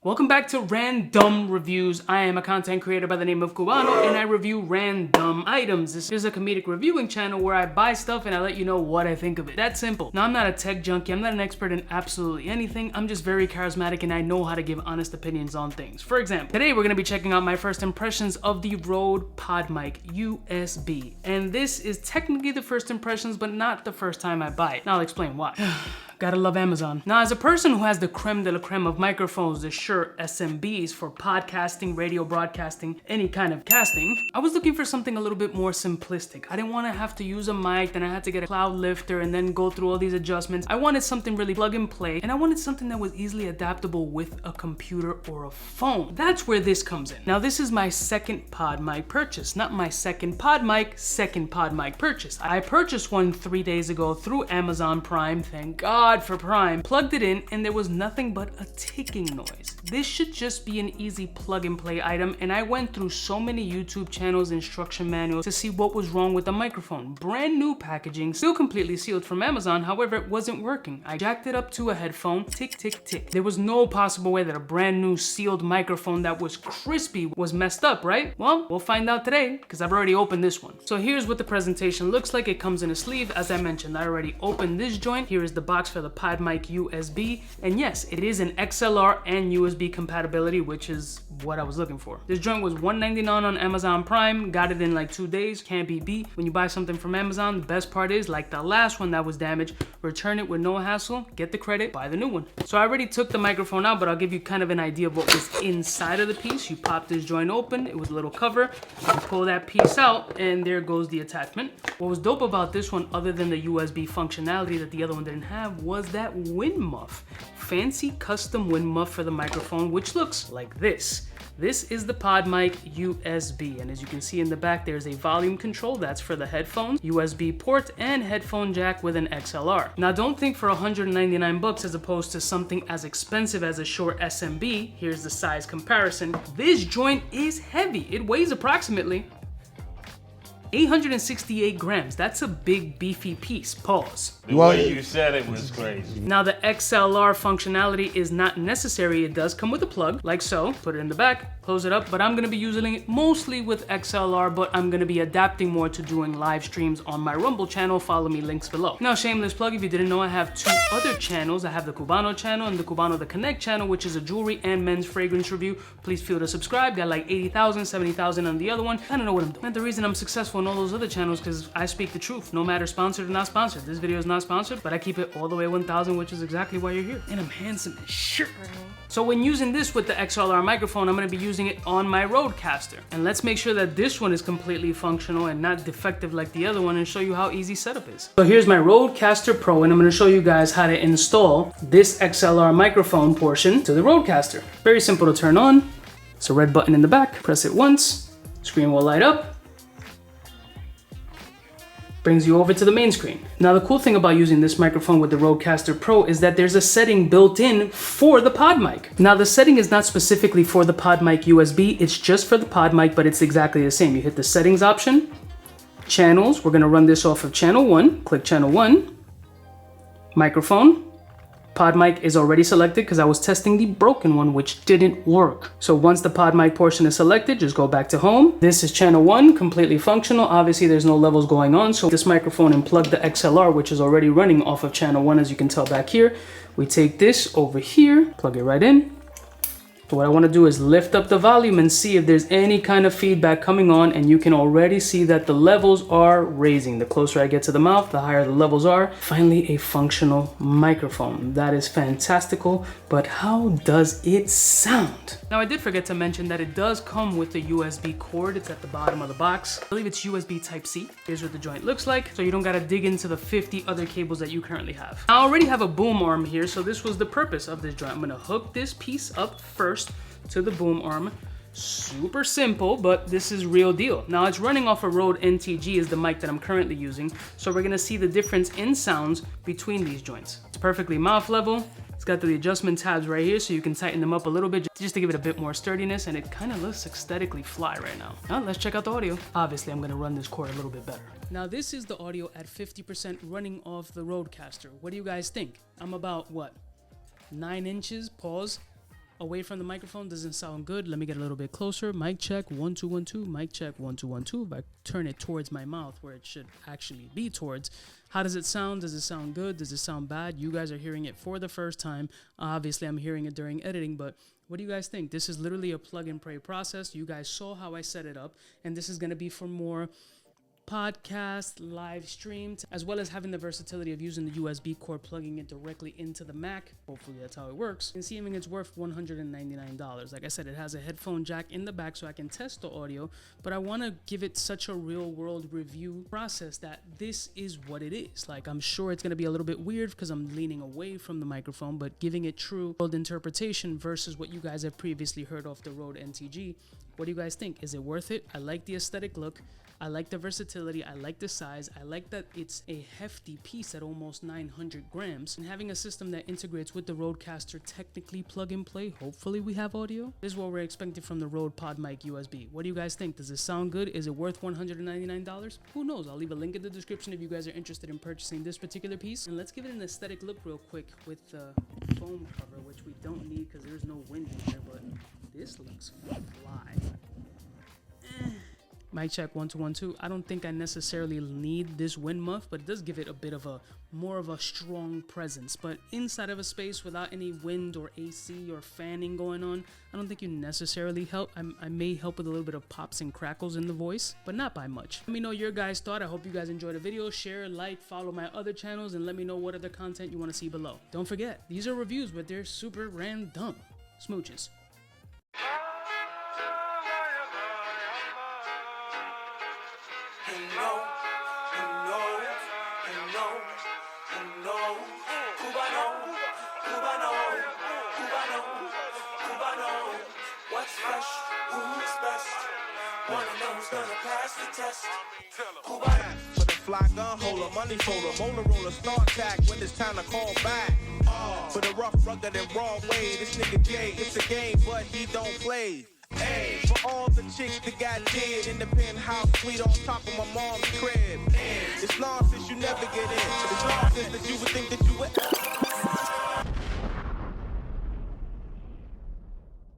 Welcome back to Random Reviews. I am a content creator by the name of Cubaknow and I review random items. This is a comedic reviewing channel where I buy stuff and I let you know what I think of it. That simple. Now, I'm not a tech junkie. I'm not an expert in absolutely anything. I'm just very charismatic and I know how to give honest opinions on things. For example, today we're going to be checking out my first impressions of the Rode Podmic USB. And this is technically the first impressions, but not the first time I buy it. Now I'll explain why. Gotta love Amazon. Now, as a person who has the creme de la creme of microphones, the Shure SMBs for podcasting, radio broadcasting, any kind of casting, I was looking for something a little bit more simplistic. I didn't want to have to use a mic, then I had to get a cloud lifter and then go through all these adjustments. I wanted something really plug and play, and I wanted something that was easily adaptable with a computer or a phone. That's where this comes in. Now, this is my second Podmic purchase. Not my second Podmic purchase. I purchased one 3 days ago through Amazon Prime, thank God for Prime, plugged it in and there was nothing but a ticking noise. This should just be an easy plug and play item, and I went through so many YouTube channels, instruction manuals to see what was wrong with the microphone. Brand new packaging, still completely sealed from Amazon, however it wasn't working. I jacked it up to a headphone, tick tick tick. There was no possible way that a brand new sealed microphone that was crispy was messed up, right? Well, we'll find out today because I've already opened this one. So here's what the presentation looks like. It comes in a sleeve. As I mentioned, I already opened this joint. Here is the box for the Podmic USB, and yes, it is an XLR and USB compatibility, which is what I was looking for. This joint was $1.99 on Amazon Prime, got it in like 2 days, can't be beat. When you buy something from Amazon, the best part is, like the last one that was damaged, return it with no hassle, get the credit, buy the new one. So I already took the microphone out, but I'll give you kind of an idea of what was inside of the piece. You pop this joint open, it was a little cover, you pull that piece out, and there goes the attachment. What was dope about this one, other than the USB functionality that the other one didn't have, was that wind muff. Fancy custom wind muff for the microphone, which looks like this. This is the Podmic USB, and as you can see in the back, there's a volume control. That's for the headphones, USB port, and headphone jack with an XLR. Now, don't think for 199 bucks as opposed to something as expensive as a Shure SMB. Here's the size comparison. This joint is heavy. It weighs approximately 868 grams. That's a big beefy piece. Pause. The way you said it was crazy. Now, the XLR functionality is not necessary. It does come with a plug, like so. Put it in the back, close it up, but I'm gonna be using it mostly with XLR, but I'm gonna be adapting more to doing live streams on my Rumble channel. Follow me, links below. Now, shameless plug, if you didn't know, I have two other channels. I have the Cubaknow channel and the Cubaknow The Connect channel, which is a jewelry and men's fragrance review. Please feel to subscribe. Got like 80,000, 70,000 on the other one. I don't know what I'm doing. And the reason I'm successful in all those other channels because I speak the truth, no matter sponsored or not sponsored. This video is not sponsored, but I keep it all the way 1,000, which is exactly why you're here. And I'm handsome as shit. So when using this with the XLR microphone, I'm gonna be using it on my Rodecaster. And let's make sure that this one is completely functional and not defective like the other one, and show you how easy setup is. So here's my Rodecaster Pro, and I'm gonna show you guys how to install this XLR microphone portion to the Rodecaster. Very simple to turn on. It's a red button in the back. Press it once, screen will light up. Brings you over to the main screen. Now, the cool thing about using this microphone with the Rodecaster Pro is that there's a setting built in for the Podmic. Now, the setting is not specifically for the Podmic USB, it's just for the Podmic, but it's exactly the same. You hit the settings option, channels, we're gonna run this off of channel 1, click channel 1, microphone. Podmic is already selected because I was testing the broken one, which didn't work. So once the Podmic portion is selected, just go back to home. This is channel 1, completely functional. Obviously, there's no levels going on. So this microphone and plug the XLR, which is already running off of channel 1, as you can tell back here. We take this over here, plug it right in. So what I want to do is lift up the volume and see if there's any kind of feedback coming on, and you can already see that the levels are raising. The closer I get to the mouth, the higher the levels are. Finally, a functional microphone. That is fantastical, but how does it sound? Now, I did forget to mention that it does come with a USB cord. It's at the bottom of the box. I believe it's USB Type-C. Here's what the joint looks like, so you don't gotta dig into the 50 other cables that you currently have. I already have a boom arm here, so this was the purpose of this joint. I'm gonna hook this piece up first to the boom arm. Super simple, but this is real deal. Now, it's running off a Rode NTG is the mic that I'm currently using, so we're gonna see the difference in sounds between these joints. It's perfectly mouth level. It's got the adjustment tabs right here, so you can tighten them up a little bit just to give it a bit more sturdiness, and it kind of looks aesthetically fly right now. Now, let's check out the audio. Obviously, I'm gonna run this cord a little bit better. Now, this is the audio at 50% running off the Rodecaster. What do you guys think? I'm about, what, 9 inches, pause, away from the microphone doesn't sound good. Let me get a little bit closer. Mic check, 1 2 1 2. Mic check, 1 2 1 2. If I turn it towards my mouth where it should actually be towards, how does it sound? Does it sound good? Does it sound bad? You guys are hearing it for the first time. Obviously, I'm hearing it during editing, but what do you guys think? This is literally a plug and pray process. You guys saw how I set it up, and this is going to be for more podcast, live streamed, as well as having the versatility of using the USB cord, plugging it directly into the Mac. Hopefully that's how it works. And seeing it's worth $199. Like I said, it has a headphone jack in the back so I can test the audio, but I want to give it such a real world review process that this is what it is. Like, I'm sure it's going to be a little bit weird because I'm leaning away from the microphone, but giving it true world interpretation versus what you guys have previously heard off the Rode NTG. What do you guys think? Is it worth it? I like the aesthetic look. I like the versatility, I like the size, I like that it's a hefty piece at almost 900 grams. And having a system that integrates with the Rodecaster, technically plug and play, hopefully we have audio. This is what we're expecting from the Rode Podmic USB. What do you guys think? Does it sound good? Is it worth $199? Who knows? I'll leave a link in the description if you guys are interested in purchasing this particular piece. And let's give it an aesthetic look real quick with the foam cover, which we don't need because there's no wind in here, but this looks fly. Mic check, 1 2 1 2. I don't think I necessarily need this wind muff, but it does give it a bit of a more of a strong presence. But inside of a space without any wind or AC or fanning going on, I don't think you necessarily help. I may help with a little bit of pops and crackles in the voice, but not by much. Let me know your guys' thought. I hope you guys enjoyed the video. Share, like, follow my other channels, and let me know what other content you want to see below. Don't forget, these are reviews, but they're super random. Smooches. Cubaknow, what's fresh, who's best? Wanna know who's gonna pass the test? Cubaknow. For the fly gun holder, money folder, Motorola start tag when it's time to call back. For the rough, rugged, and raw way, this nigga Jay, it's a game, but he don't play. Hey, for all the chicks that got dead in the penthouse suite on top of my mom's crib. It's nonsense you never get in. It's nonsense that you would think that you